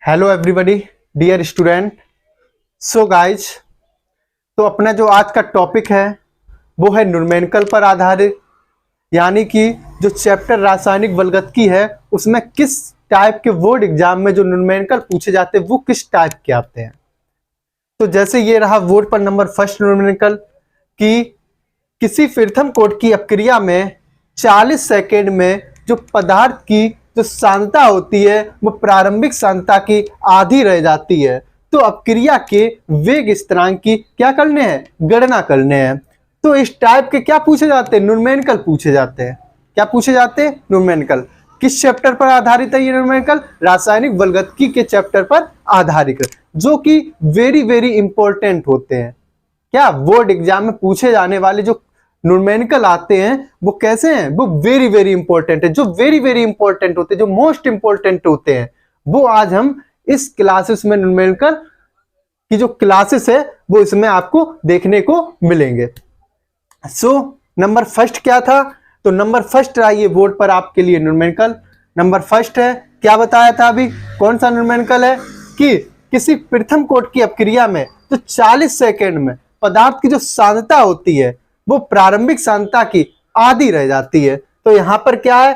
Hello everybody dear student. So guys, तो अपना जो आज का टॉपिक है वो है न्यूमेरिकल पर आधारित, यानी कि जो चैप्टर रासायनिक बलगतकी है उसमें किस टाइप के बोर्ड एग्जाम में जो न्यूमेरिकल पूछे जाते हैं वो किस टाइप के आते हैं। तो जैसे ये रहा बोर्ड पर नंबर फर्स्ट न्यूमेरिकल कि किसी प्रथम कोटि की अपक्रिया में 40 सेकेंड में जो पदार्थ की जो सांद्रता होती है वो प्रारंभिक सांद्रता की आधी रह जाती है। तो अपक्रिया के वेग स्थिरांक की क्या करने हैं, गणना करने हैं। तो इस टाइप के क्या पूछे जाते हैं, न्यूमेरिकल पूछे जाते हैं। क्या पूछे जाते हैं, न्यूमेरिकल। किस चैप्टर पर आधारित है ये न्यूमेरिकल, रासायनिक बलगतकी के चैप्टर पर आधारित, जो कि वेरी इंपॉर्टेंट होते हैं। क्या बोर्ड एग्जाम में पूछे जाने वाले जो न्यूमेरिकल आते हैं वो कैसे हैं, वो वेरी इंपॉर्टेंट है। जो वेरी इंपॉर्टेंट होते हैं, जो मोस्ट इंपॉर्टेंट होते हैं, वो आज हम इस क्लासेस में न्यूमेरिकल की जो क्लासेस है वो इसमें आपको देखने को मिलेंगे। सो नंबर फर्स्ट क्या था, तो नंबर फर्स्ट रहा ये बोर्ड पर आपके लिए न्यूमेरिकल। नंबर फर्स्ट है, क्या बताया था अभी, कौन सा न्यूमेरिकल है कि किसी प्रथम कोटि की अपक्रिया में जो 40 सेकेंड में पदार्थ की जो सांद्रता होती है वो प्रारंभिक सांद्रता की आधी रह जाती है। तो यहां पर क्या है,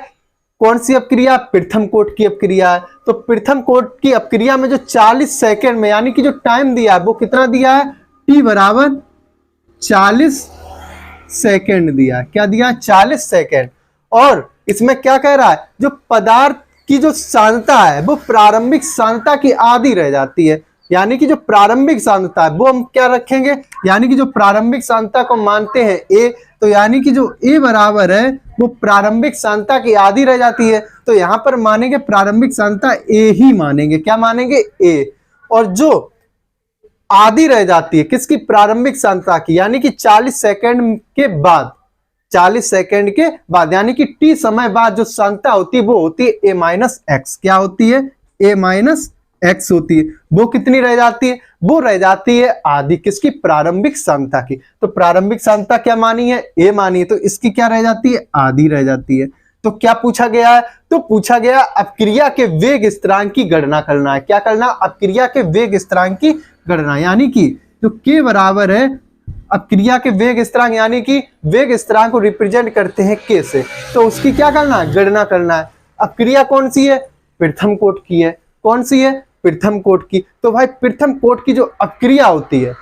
कौन सी अपक्रिया, प्रथम कोटि की अपक्रिया है। तो प्रथम कोटि की अपक्रिया में जो 40 सेकेंड में, यानी कि जो टाइम दिया है वो कितना दिया है, t बराबर 40 सेकेंड दिया। क्या दिया, 40 सेकेंड। और इसमें क्या कह रहा है, जो पदार्थ की जो सांद्रता है वो प्रारंभिक सांद्रता की आधी रह जाती है। यानी कि जो प्रारंभिक सांद्रता है वो हम क्या रखेंगे, यानी कि जो प्रारंभिक सांद्रता को मानते हैं A, तो यानी कि जो A बराबर है वो प्रारंभिक सांद्रता की आधी रह जाती है। तो यहां पर मानेंगे प्रारंभिक सांद्रता A ही मानेंगे। क्या मानेंगे, A। और जो आधी रह जाती है किसकी, प्रारंभिक सांद्रता की, यानी कि 40 सेकेंड के बाद, 40 सेकेंड के बाद, यानी कि t समय बाद जो सांद्रता होती है वो होती है A-x। क्या होती है, A-x होती है। वो कितनी रह जाती है, वो रह जाती है आधी, किसकी, प्रारंभिक सांद्रता की। तो प्रारंभिक सांद्रता क्या मानी है, A मानी है, तो इसकी क्या रह जाती है, आधी रह जाती है। तो क्या पूछा गया है, तो पूछा गया अपक्रिया के वेग स्थिरांक की गणना करना है। क्या करना, अपक्रिया के वेग स्थिरांक की गणना, यानी कि जो K बराबर है अपक्रिया के वेग स्थिरांक, यानी कि वेग स्थिरांक को रिप्रेजेंट करते हैं K से, तो उसकी क्या करना है, गणना करना है। अपक्रिया कौन सी है, प्रथम कोटि की है। कौन सी है, प्रथम कोटि की। तो भाई प्रथम कोटि की जो अपक्रिया होती है,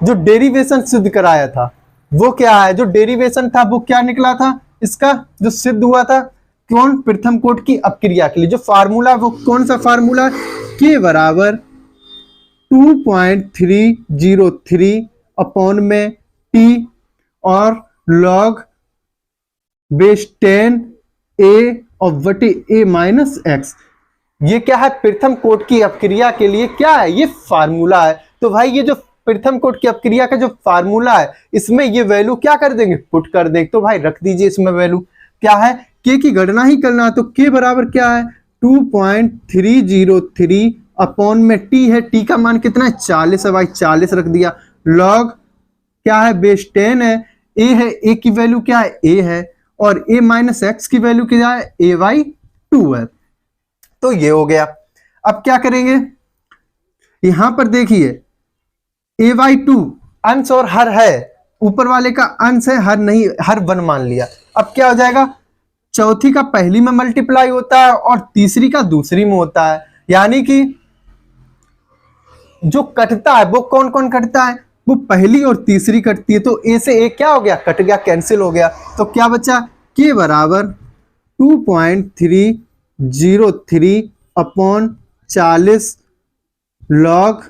जो डेरिवेशन सिद्ध कराया था वो क्या है, जो डेरिवेशन था वो क्या निकला था, इसका जो सिद्ध हुआ था कौन, प्रथम कोटि की अपक्रिया के लिए जो फार्मूला, वो कौन सा फार्मूला, K बराबर 2.303 अपॉन में T और log बेस 10 A और बटे A-x। ये क्या है, प्रथम कोटि की अपक्रिया के लिए क्या है, ये फार्मूला है। तो भाई ये जो प्रथम कोटि की अपक्रिया का जो फार्मूला है इसमें ये वैल्यू क्या कर देंगे, पुट कर देंगे। तो भाई रख दीजिए इसमें वैल्यू, क्या है, K की गणना ही करना है। तो K बराबर क्या है, 2.303 अपॉन में T है, T का मान कितना है, 40 है भाई, 40 रख दिया। लॉग क्या है, बेस 10 है, A है, A की वैल्यू क्या है, A है, और A-x की वैल्यू क्या है, A/2 है। तो ये हो गया। अब क्या करेंगे, यहां पर देखिए A/2 अंश और हर है, ऊपर वाले का अंश है, हर नहीं, हर 1 मान लिया। अब क्या हो जाएगा, चौथी का पहली में मल्टीप्लाई होता है और तीसरी का दूसरी में होता है, यानी कि जो कटता है वो कौन कौन कटता है, वो पहली और तीसरी कटती है। तो A से A क्या हो गया, कट गया, कैंसिल हो गया। तो क्या बचा, K बराबर 2.303 अपॉन 40 लॉग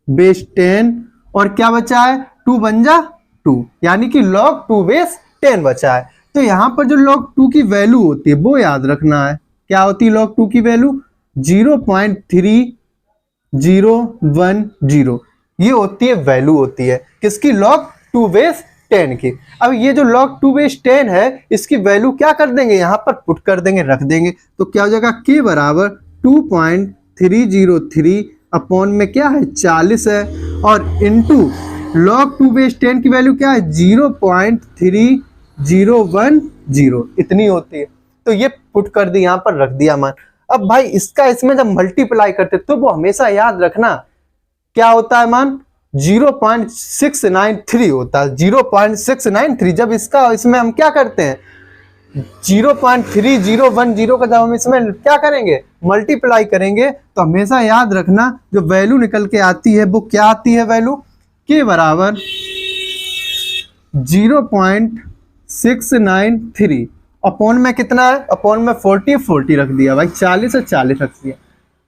बेस 10, और क्या बचा है, 2 बन जा 2, यानी कि log 2 बेस 10 बचा है। तो यहां पर जो log 2 की वैल्यू होती है वो याद रखना है। क्या होती है log 2 की वैल्यू, 0.3010, ये होती है वैल्यू होती है किसकी, log 2 बेस 10 की। अब ये जो log 2 बेस 10 है इसकी वैल्यू क्या कर देंगे, यहां पर पुट कर देंगे, रख देंगे। तो क्या हो जाएगा, K बराबर 2.303 अपॉन में क्या है, 40 है, और इनटू log 2 बेस 10 की वैल्यू क्या है, 0.3010, इतनी होती है। तो ये पुट कर दी, यहां पर रख दिया मान। अब भाई इसका इसमें जब मल्टीप्लाई करते तो वो हमेशा याद रखना क्या होता है मान 0.693 होता है, 0.693। जब इसका इसमें हम क्या करते हैं 0.3010 का जब हम इसमें क्या करेंगे मल्टीप्लाई करेंगे तो हमेशा याद रखना जो वैल्यू निकल के आती है वो क्या आती है, वैल्यू के बराबर 0.693 अपॉन में कितना है, अपॉन में 40 रख दिया भाई, 40 से 40 रख दिया।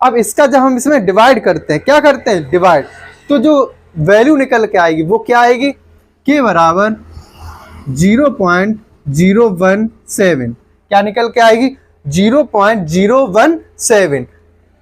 अब इसका जब हम इसमें डिवाइड करते हैं, क्या करते हैं डिवाइड, तो जो वैल्यू निकल के आएगी वो क्या आएगी, के बराबर 0.017 क्या निकल के आएगी 0.017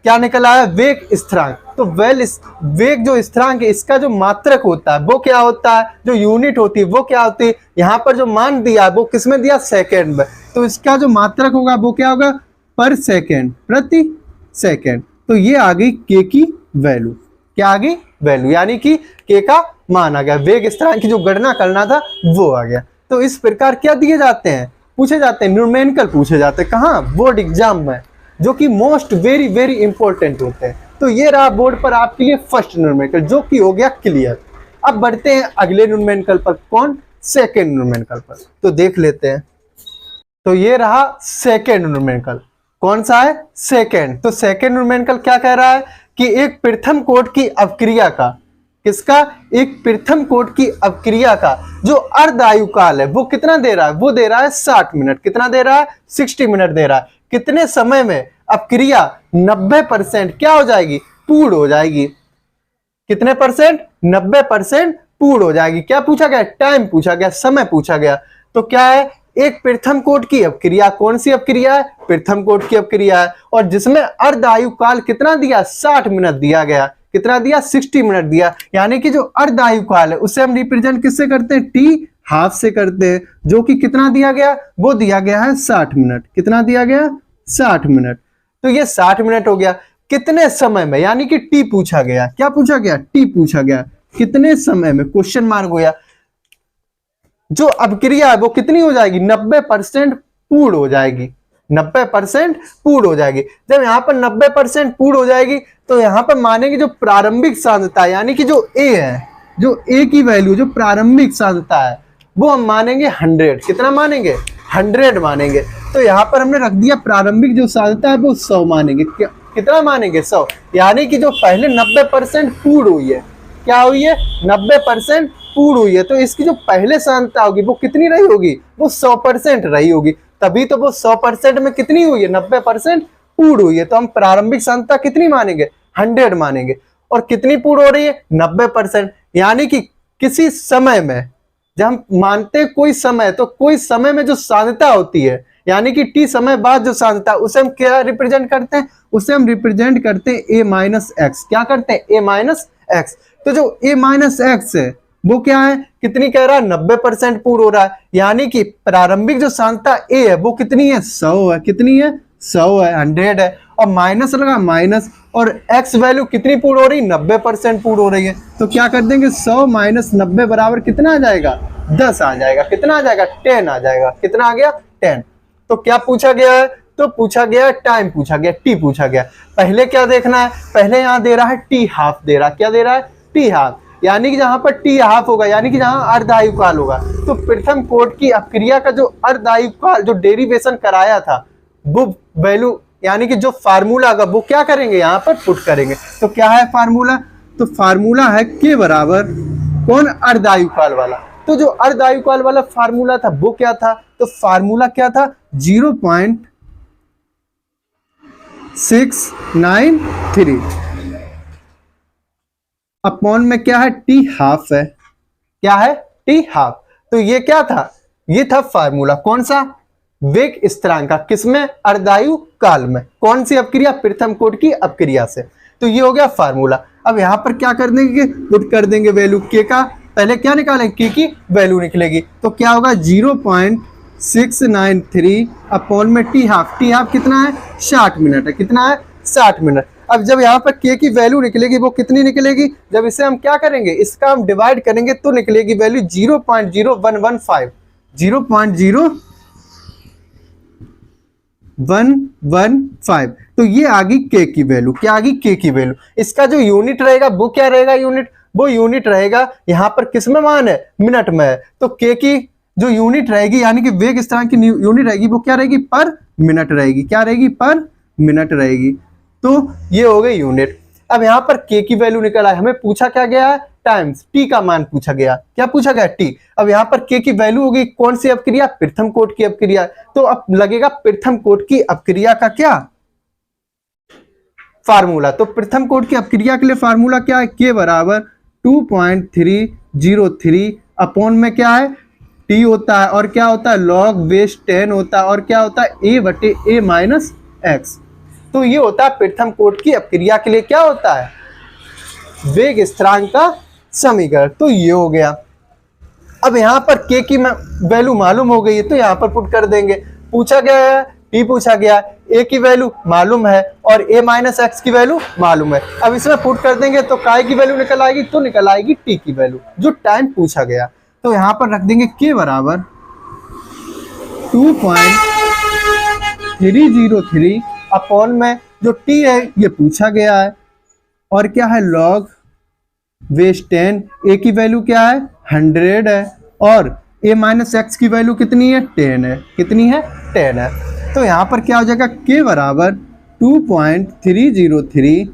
क्या निकल आया वेग स्थिरांक। तो वेग जो स्थिरांक है इसका जो मात्रक होता है वो क्या होता है, जो यूनिट होती है वो क्या होती है, यहाँ पर जो मान दिया वो किसमें दिया सेकंड में, तो इसका जो मात्रक होगा वो क्या होगा पर सेकंड, प्रति सेकंड। तो ये आ गई के की वैल्यू, क्या आ गई वैल्यू, यानी कि के का मान आ गया, वेग स्थिरांक की जो गणना करना था वो आ गया। तो इस प्रकार क्या दिए जाते हैं, पूछे जाते हैं न्यूमेरिकल पूछे जाते हैं, कहाँ बोर्ड एग्जाम में, जो कि मोस्ट वेरी वेरी इंपॉर्टेंट होते हैं। तो ये रहा बोर्ड पर आपके लिए फर्स्ट न्यूमेरिकल जो कि हो गया क्लियर। अब बढ़ते हैं अगले न्यूमेरिकल पर, कौन सेकेंड न्यूमेरिकल पर, तो देख लेते हैं। तो ये रहा सेकेंड न्यूमेरिकल, कौन सा है सेकेंड। तो सेकेंड न्यूमेरिकल क्या कह रहा है कि एक प्रथम कोट की अवक्रिया का, किसका, एक प्रथम कोट की अवक्रिया का जो अर्ध आयु काल है वो कितना दे रहा है, वो दे रहा है 60 मिनट, कितना दे रहा है 60 मिनट दे रहा है। कितने समय में अवक्रिया 90% क्या हो जाएगी, पूर्ण हो जाएगी, कितने परसेंट 90% पूर्ण हो जाएगी। क्या पूछा गया, टाइम पूछा गया, समय पूछा गया। तो क्या है एक प्रथम कोट की अवक्रिया, कौन सी अवक्रिया है, प्रथम कोट की अवक्रिया है, और जिसमें अर्ध आयु काल कितना दिया 60 मिनट दिया गया, कितना दिया 60 मिनट दिया। यानी कि जो अर्ध आयु काल है उसे हम रिप्रेजेंट किससे करते हैं, टी हाफ से करते हैं, जो कि कितना दिया गया, वो दिया गया है 60 मिनट, कितना दिया गया 60 मिनट। तो ये 60 मिनट हो गया, कितने समय में, यानी कि टी पूछा गया, क्या पूछा गया, टी पूछा गया, कितने समय में, क्वेश्चन मार्क हो गया। जो अवक्रिया है वो कितनी हो जाएगी 90% पूर्ण हो जाएगी, 90% पूर्ण हो जाएगी। जब यहाँ पर 90% पूर्ण हो जाएगी तो यहाँ पर मानेंगे जो प्रारंभिक सांद्रता यानी कि जो ए है, जो ए की वैल्यू जो प्रारंभिक सांद्रता है वो हम मानेंगे 100, कितना मानेंगे 100 मानेंगे। तो यहाँ पर हमने रख दिया प्रारंभिक जो सांद्रता है वो 100 मानेंगे, कितना मानेंगे 100, यानी कि जो पहले 90% पूर्ण हुई है, क्या हुई है 90% पूर्ण हुई है, तो इसकी जो पहले सांद्रता होगी वो कितनी रही होगी, वो 100% रही होगी, तभी तो वो 100% में कितनी हुई है 90% पूर्ण हुई है। तो हम प्रारंभिक सांद्रता कितनी मानेंगे 100 मानेंगे, और कितनी पूर्ण हो रही है 90%। यानी कि किसी समय में जब हम मानते हैं कोई समय, तो कोई समय में जो सांद्रता होती है यानी कि टी समय बाद जो सांद्रता, उसे हम क्या रिप्रेजेंट करते हैं, उसे हम रिप्रेजेंट करते हैं ए माइनस एक्स, क्या करते हैं ए माइनस एक्स। तो जो ए माइनस एक्स है वो क्या है, कितनी कह रहा है 90% पूर्ण हो रहा है, यानी कि प्रारंभिक जो सांद्रता ए है वो कितनी है 100 है, कितनी है 100 है, 100 है, और माइनस लगा माइनस, और एक्स वैल्यू कितनी पूर्ण हो रही 90% पूर्ण हो रही है। तो क्या कर देंगे 100 माइनस 90 बराबर कितना आ जाएगा 10 आ जाएगा, कितना आ जाएगा 10 आ जाएगा, कितना आ गया 10। तो क्या पूछा गया है, तो पूछा गया टाइम पूछा गया, टी पूछा गया। पहले क्या देखना है, पहले यहाँ दे रहा है टी हाफ दे रहा है, क्या दे रहा है टी हाफ, यानी कि जहां पर टी हाफ होगा यानी कि जहां अर्ध आयु काल होगा, तो प्रथम कोट की अवक्रिया का जो अर्ध आयु काल जो डेरिवेशन कराया था वो वैल्यू यानी कि जो फार्मूला होगा वो क्या करेंगे यहाँ पर पुट करेंगे। तो क्या है फार्मूला, तो फार्मूला है के बराबर कौन अर्ध आयु काल वाला। तो जो अर्ध आयु काल वाला फार्मूला था वो क्या था, तो फार्मूला क्या था 0.693 अपॉन में क्या है टी हाफ है, क्या है टी हाफ। तो ये क्या था, ये था फार्मूला कौन सा, वेग स्थिरांक का, किसमें अर्धायु काल में, कौन सी अवक्रिया, प्रथम कोट की अवक्रिया से। तो ये हो गया फार्मूला। अब यहां पर क्या कर देंगे, पुट कर देंगे वैल्यू के का, पहले क्या निकालेंगे के की वैल्यू निकलेगी, तो क्या होगा 0.693 अपॉन में टी हाफ कितना है 60 मिनट है, कितना है 60 मिनट। अब जब यहाँ पर के की वैल्यू निकलेगी वो कितनी निकलेगी, जब इसे हम क्या करेंगे, इसका हम डिवाइड करेंगे तो निकलेगी वैल्यू 0.0115, 115। तो ये आ गई के की वैल्यू। क्या आ गई? के की वैल्यू। इसका जो यूनिट रहेगा वो क्या रहेगा? वो यूनिट रहेगा यहाँ पर किस में मान है? मिनट में है। तो के की जो यूनिट रहेगी यानी कि वेग स्थिरांक की यूनिट रहेगी वो क्या रहेगी? पर मिनट रहेगी। क्या रहेगी? पर मिनट रहेगी। तो ये हो गई यूनिट। अब यहाँ पर के की वैल्यू निकल आई, हमें पूछा क्या गया है? टाइम्स, टी का मान पूछा गया। क्या पूछा गया? टी। अब यहाँ पर के की वैल्यू होगी कौन सी अपक्रिया? प्रथम कोटि की अपक्रिया। तो अब लगेगा प्रथम कोटि की अपक्रिया का क्या फार्मूला। तो प्रथम कोटि की अपक्रिया के लिए फार्मूला क्या है? के बराबर 2.303 अपॉन में क्या है? टी होता है और क्या होता है? लॉग बेस 10 होता है और क्या होता है? a बटे a माइनस एक्स। तो ये होता है प्रथम कोटि की अपक्रिया के लिए क्या होता है? वेग स्थिरांक का समीकरण। तो ये हो गया। अब यहाँ पर के की वैल्यू मालूम हो गई है तो यहाँ पर पुट कर देंगे। पूछा गया है टी पूछा गया है, ए की वैल्यू मालूम है और ए माइनस एक्स की वैल्यू मालूम है। अब इसमें पुट कर देंगे तो काय की वैल्यू निकल आएगी, तो निकल आएगी टी की वैल्यू जो टाइम पूछा गया। तो यहाँ पर रख देंगे के बराबर 2.303 अपॉन में जो टी है ये पूछा गया है और क्या है? Log base 10। ए की वैल्यू क्या है? 100 है और ए माइनस एक्स की वैल्यू कितनी है? 10 है। कितनी है? 10 है। तो यहाँ पर क्या हो जाएगा? के बराबर 2.303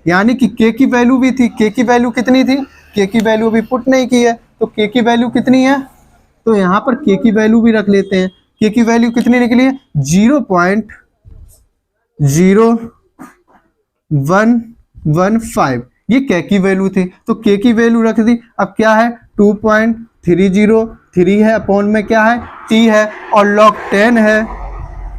यानी कि के की वैल्यू भी थी। के की वैल्यू कितनी थी? के की वैल्यू भी पुट नहीं की है तो के की वैल्यू कितनी है? तो यहाँ पर के की वैल्यू भी रख लेते हैं। के की वैल्यू कितनी निकली है? 0.0115। ये के की वैल्यू थी तो के की वैल्यू रख दी। अब क्या है? 2.303 है अपॉन में क्या है? टी है और लॉग 10 है,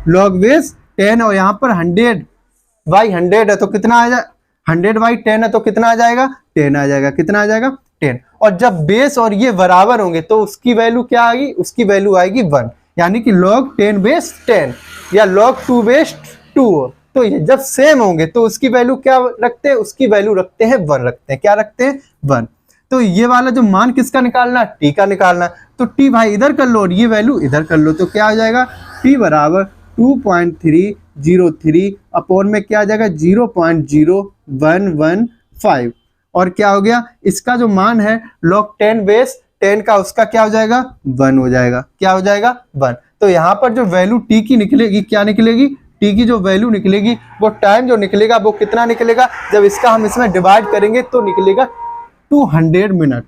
लॉग बेस 10 और यहाँ पर 100/100 है तो कितना आ जाए? 100/10 है तो कितना आ जाएगा? 10 आ जाएगा। कितना आ जाएगा? 10। और जब बेस और ये बराबर होंगे तो उसकी वैल्यू क्या आएगी? उसकी वैल्यू आएगी 1 यानी कि log 10 बेस 10 या log 2 बेस 2। तो ये जब सेम होंगे तो उसकी वैल्यू क्या रखते हैं? उसकी वैल्यू रखते हैं 1 रखते हैं। क्या रखते हैं? 1। तो ये वाला जो मान किसका निकालना है? टी का निकालना है। तो टी भाई इधर कर लो और ये वैल्यू इधर कर लो तो क्या आ जाएगा? टी बराबर 2.303 अपॉन में क्या आ जाएगा? 0.0115 और क्या हो गया? इसका जो मान है log 10 बेस 10 का उसका क्या हो जाएगा? 1 हो जाएगा। क्या हो जाएगा? 1। तो यहाँ पर जो वैल्यू टी की निकलेगी क्या निकलेगी? टी की जो वैल्यू निकलेगी वो टाइम जो निकलेगा वो कितना निकलेगा? जब इसका हम इसमें डिवाइड करेंगे तो निकलेगा 200 मिनट।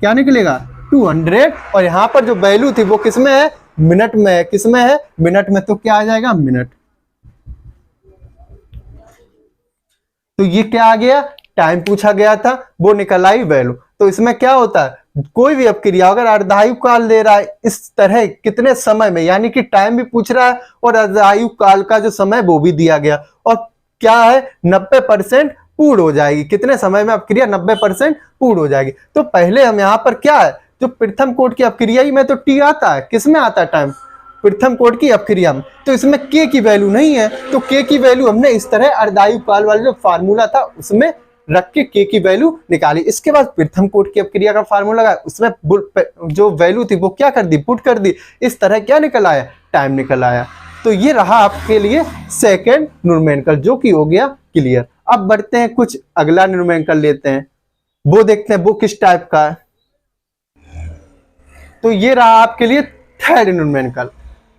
क्या निकलेगा? 200। और यहाँ पर जो वैल्यू थी वो किसमें है? मिनट में है। किसमें है? मिनट में। तो क्या आ जाएगा? मिनट। तो ये क्या आ गया? टाइम पूछा गया था वो निकल आई वैल्यू। तो इसमें क्या होता है? कोई भी अपक्रिया अगर अर्धायु काल दे रहा है इस तरह कितने समय में, यानी कि टाइम भी पूछ रहा है और अर्धायु काल का जो समय वो भी दिया गया और क्या है? 90% पूर्ण हो जाएगी। कितने समय में अपक्रिया 90% पूर्ण हो जाएगी। तो पहले हम यहाँ पर क्या है? जो प्रथम कोटि की अपक्रिया ही में तो टी आता है। किसमें आता है? टाइम। प्रथम कोटि की अपक्रिया में। तो इसमें के की वैल्यू नहीं है तो के की वैल्यू हमने इस तरह अर्धायु काल वाला जो फार्मूला था उसमें रख के की वैल्यू निकाली। इसके बाद प्रथम कोटि की अपक्रिया का फार्मूला लगा, उसमें जो वैल्यू थी वो क्या कर दी? पुट कर दी। इस तरह क्या निकल आया? टाइम निकल आया। तो ये रहा आपके लिए सेकंड न्यूमेरिकल जो कि हो गया क्लियर। अब बढ़ते हैं कुछ अगला न्यूमेरिकल लेते हैं, वो देखते हैं वो किस टाइप का है। तो ये रहा आपके लिए थर्ड न्यूमेरिकल।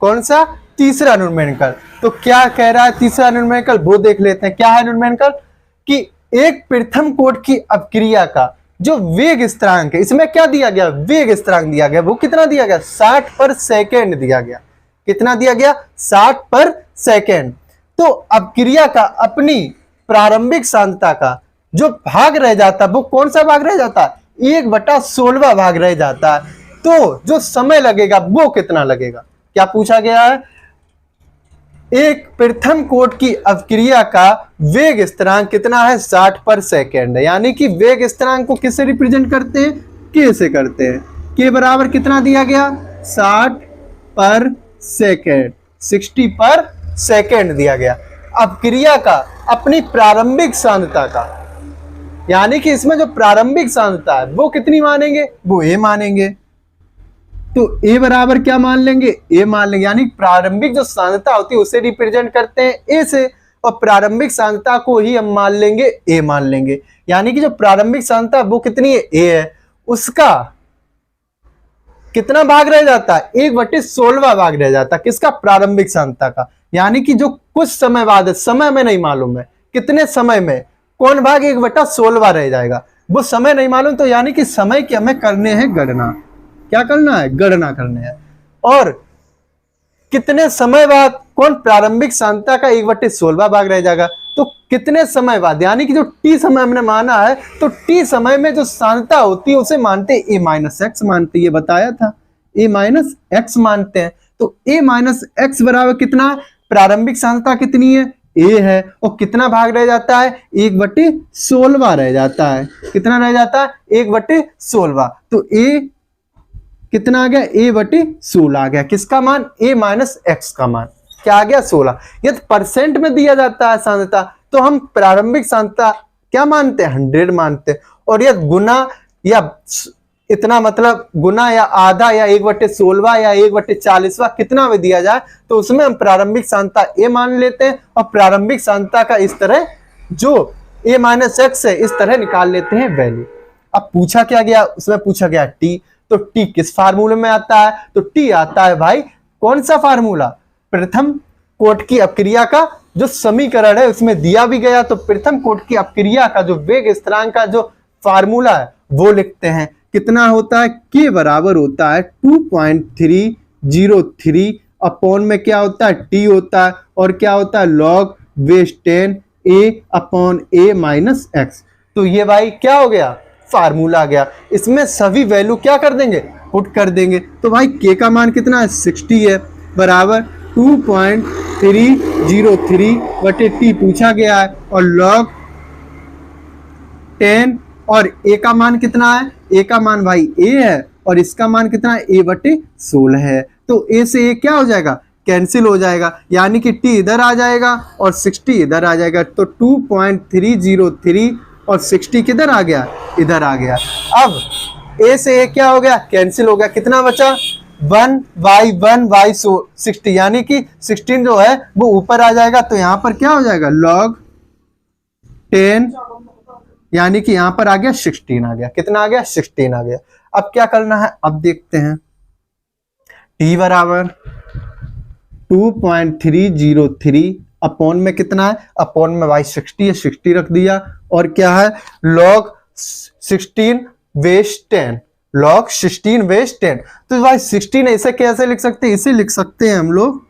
कौन सा? तीसरा न्यूमेरिकल। तो क्या कह रहा है तीसरा न्यूमेरिकल वो देख लेते हैं। क्या है न्यूमेरिकल? कि एक प्रथम कोटि की अपक्रिया का जो वेग स्थिरांक है, इसमें क्या दिया गया? वेग स्थिरांक दिया गया। वो कितना दिया गया? 60/सेकंड दिया गया। कितना दिया गया? 60/सेकंड। तो अपक्रिया का अपनी प्रारंभिक सांद्रता का जो भाग रह जाता है वो कौन सा भाग रह जाता है? 1/16 भाग रह जाता है। तो जो समय लगेगा वो कितना लगेगा? क्या पूछा गया है? एक प्रथम कोटि की अपक्रिया का वेग स्थिरांक कितना है? 60/सेकंड है। यानी कि वेग स्थिरांक को किससे रिप्रेजेंट करते हैं? के से करते हैं। के बराबर कितना दिया गया? 60/सेकंड, 60/सेकंड दिया गया। अपक्रिया का अपनी प्रारंभिक सांद्रता का, यानी कि इसमें जो प्रारंभिक सांद्रता है वो कितनी मानेंगे? वो ए मानेंगे। तो ए बराबर क्या मान लेंगे, ए मान लेंगे, यानी प्रारंभिक जो सांद्रता होती है उसे रिप्रेजेंट करते हैं ए से, और प्रारंभिक सांद्रता को ही हम मान लेंगे ए मान लेंगे। यानी कि जो प्रारंभिक सांद्रता वो कितनी है, ए है, उसका कितना भाग रह जाता है, 1/16 भाग रह जाता है, किसका, प्रारंभिक सांद्रता का। यानी कि जो कुछ समय बाद है, समय में नहीं मालूम है कितने समय में कौन भाग 1/16 रह जाएगा, वो समय नहीं मालूम। तो यानी कि समय की हमें करने हैं गणना, क्या करना है, गणना करने हैं, और कितने समय बाद कौन प्रारंभिक सांद्रता का 1/16 भाग रह जाएगा। तो कितने समय बाद, यानी कि जो टी समय हमने माना है, तो टी समय में जो सांद्रता होती है उसे मानते हैं ए माइनस एक्स मानते, ये बताया था, ए माइनस एक्स मानते हैं। तो ए माइनस एक्स बराबर कितना, प्रारंभिक सांद्रता कितनी है, ए है, और कितना भाग रह जाता है, 1/16 रह जाता है, कितना रह जाता है, 1/16। तो ए कितना आ गया, a/16 आ गया, किसका मान, a माइनस एक्स का मान, क्या आ गया, 16। यदि परसेंट में दिया जाता है सांद्रता तो हम प्रारंभिक सांद्रता क्या मानते हैं, 100 मानते हैं, और यदि गुना या इतना मतलब गुना या आधा या 1/16 या 1/40 कितना भी दिया जाए तो उसमें हम प्रारंभिक सांद्रता ए मान लेते हैं, और प्रारंभिक सांद्रता का इस तरह जो a माइनस एक्स है इस तरह निकाल लेते हैं वैल्यू। अब पूछा क्या गया, उसमें पूछा गया टी, तो टी किस फार्मूले में आता है, तो टी आता है भाई कौन सा फार्मूला, प्रथम कोटि की अपक्रिया का जो समीकरण है उसमें दिया भी गया, तो प्रथम कोटि की अपक्रिया का जो वेग स्थिरांक का जो फार्मूला है वो लिखते हैं, कितना होता है, के बराबर होता है 2.303 अपॉन में क्या होता है, टी होता है, और क्या होता है, लॉग बेस 10 ए अपॉन ए माइनस एक्स। तो ये भाई क्या हो गया, फार्मूला आ गया, इसमें सभी वैल्यू क्या कर देंगे, पुट कर देंगे। तो भाई के का मान कितना है, 60 है, बराबर 2.303/टी पूछा गया है, और लॉग 10, और ए का मान कितना है, ए का मान भाई ए है, और इसका मान कितना है, a/16 है। तो ए से ए क्या हो जाएगा, कैंसिल हो जाएगा, यानी कि टी इधर आ जाएगा और 60 इधर आ जाएगा। तो 2.303 और 60 किधर आ गया, इधर आ गया। अब ए से ए क्या हो गया, कैंसिल हो गया, कितना बचा, 1/60, यानी कि 16 जो है वो ऊपर आ जाएगा, तो यहां पर क्या हो जाएगा, log 10, यानी कि यहां पर आ गया 16 आ गया, कितना आ गया, 16 आ गया। अब क्या करना है, अब देखते हैं, टी बराबर 2.303 अपॉन में कितना है, अपॉन में भाई 60 है, 60 रख दिया, और क्या है, log 16 बेस 10, log 16 बेस 10। तो भाई 16 इसे कैसे लिख सकते हैं, इसे लिख सकते हैं हम लोग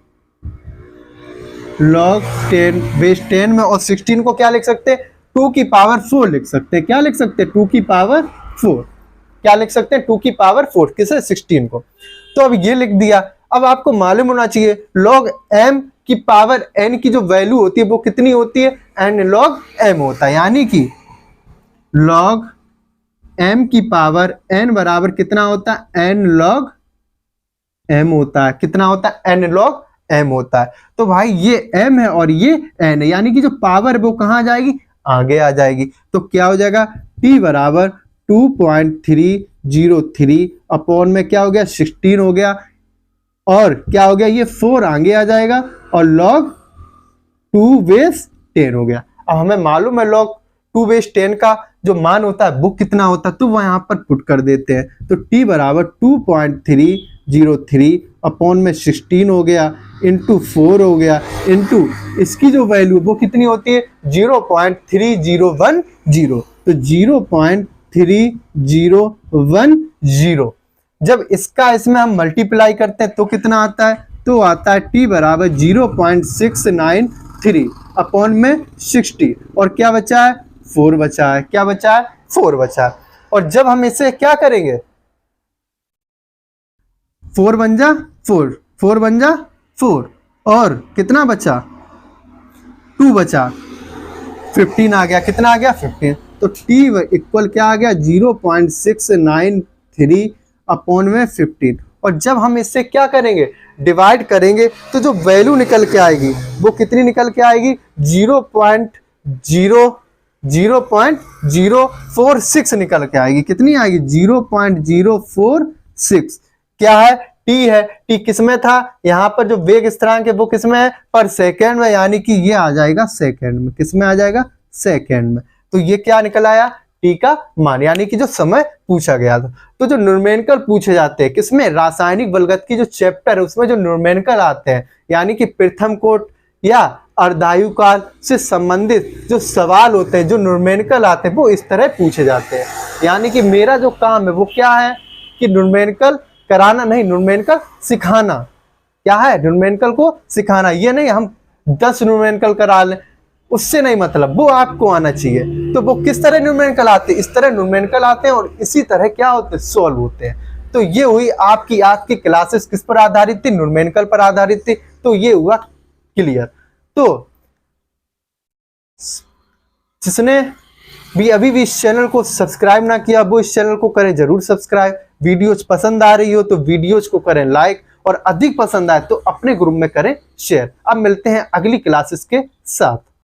log 10 बेस 10 में, और 16 को क्या लिख सकते हैं, 2 की पावर 4 लिख सकते हैं, क्या लिख सकते हैं, 2 की पावर 4, क्या लिख सकते हैं, 2 की पावर 4, किसे, 16 को। तो अब ये लिख दिया। अब आपको मालूम होना चाहिए log m की पावर n की जो वैल्यू होती है वो कितनी होती है, n log m होता है, यानी कि log m की पावर n बराबर कितना होता है, n log m होता है, कितना होता है, n log m होता है। तो भाई ये m है और ये n है, यानी कि जो पावर वो कहां आ जाएगी, आगे आ जाएगी। तो क्या हो जाएगा, t बराबर 2.303 अपॉन में क्या हो गया, 16 हो गया, और क्या हो गया, ये 4 आगे आ जाएगा, और log 2 बेस 10 हो गया। अब हमें मालूम है log 2 बेस 10 का जो मान होता है वो कितना होता है, तो वो यहां पर पुट कर देते हैं। तो t बराबर 2.303 अपॉन में 16 हो गया, इंटू 4 हो गया, इंटू इसकी जो वैल्यू वो कितनी होती है, 0.3010। तो 0.3010, जब इसका इसमें हम मल्टीप्लाई करते हैं तो कितना आता है, तो आता है t बराबर 0.693 अपॉन में 60, और क्या बचा है, 4 बचा है, क्या बचा है, 4 बचा है। और जब हम इसे क्या करेंगे, 4 बन जा 4, 4 बन जा 4, और कितना बचा, 2 बचा, 15 आ गया, कितना आ गया, 15। तो t इक्वल क्या आ गया, 0.693 अपॉन में 15। और जब हम इससे क्या करेंगे, डिवाइड करेंगे, तो जो वैल्यू निकल के आएगी वो कितनी निकल के आएगी, 0.046 निकल के आएगी, कितनी आएगी, 0.046, क्या है, टी है। टी किसमें था, यहाँ पर जो वेग स्थिरांक है वो किसमें है, पर सेकेंड में, यानी कि ये आ जाएगा सेकेंड में। किसमें आ जाएगा, सेकेंड में। तो ये क्या निकल आया, टी का मान, यानी कि जो समय पूछा गया था। तो जो न्यूमेरिकल पूछे जाते हैं किसमें, रासायनिक बलगत की जो चैप्टर है उसमें जो न्यूमेरिकल आते हैं, यानी कि प्रथम कोट या अर्धायुकाल से संबंधित जो सवाल होते हैं, जो न्यूमेरिकल आते हैं, वो इस तरह पूछे जाते हैं। यानी कि मेरा जो काम है वो क्या है कि न्यूमेरिकल कराना नहीं, न्यूमेरिकल सिखाना। क्या है, न्यूमेरिकल को सिखाना। ये नहीं हम 10 न्यूमेरिकल करा लें, उससे नहीं मतलब, वो आपको आना चाहिए। तो वो किस तरह न्यूमेरिकल आते हैं, इस तरह न्यूमेरिकल आते हैं और इसी तरह क्या होते हैं, सॉल्व होते हैं। तो ये हुई आपकी आज की क्लासेस किस पर आधारित थी, न्यूमेरिकल पर आधारित थी। तो ये हुआ क्लियर। तो जिसने भी अभी भी इस चैनल को सब्सक्राइब ना किया वो इस चैनल को करें जरूर सब्सक्राइब। वीडियोज पसंद आ रही हो तो वीडियोज को करें लाइक, और अधिक पसंद आए तो अपने ग्रुप में करें शेयर। अब मिलते हैं अगली क्लासेस के साथ।